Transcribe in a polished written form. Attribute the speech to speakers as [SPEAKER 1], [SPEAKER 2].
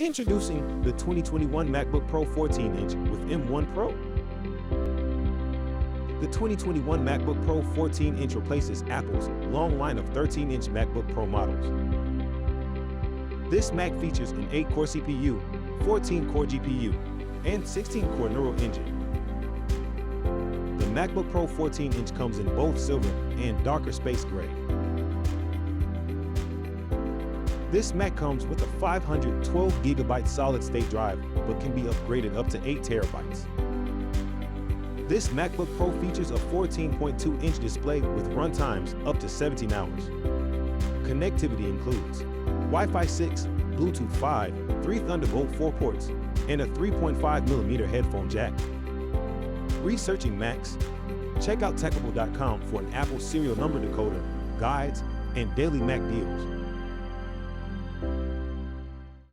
[SPEAKER 1] Introducing the 2021 MacBook Pro 14-inch with M1 Pro. The 2021 MacBook Pro 14-inch replaces Apple's long line of 13-inch MacBook Pro models. This Mac features an 8-core CPU, 14-core GPU, and 16-core neural engine. The MacBook Pro 14-inch comes in both silver and darker space gray. This Mac comes with a 512GB solid-state drive, but can be upgraded up to 8 TB. This MacBook Pro features a 14.2-inch display with run times up to 17 hours. Connectivity includes Wi-Fi 6, Bluetooth 5, 3 Thunderbolt 4 ports, and a 3.5mm headphone jack. Researching Macs? Check out Techable.com for an Apple serial number decoder, guides, and daily Mac deals.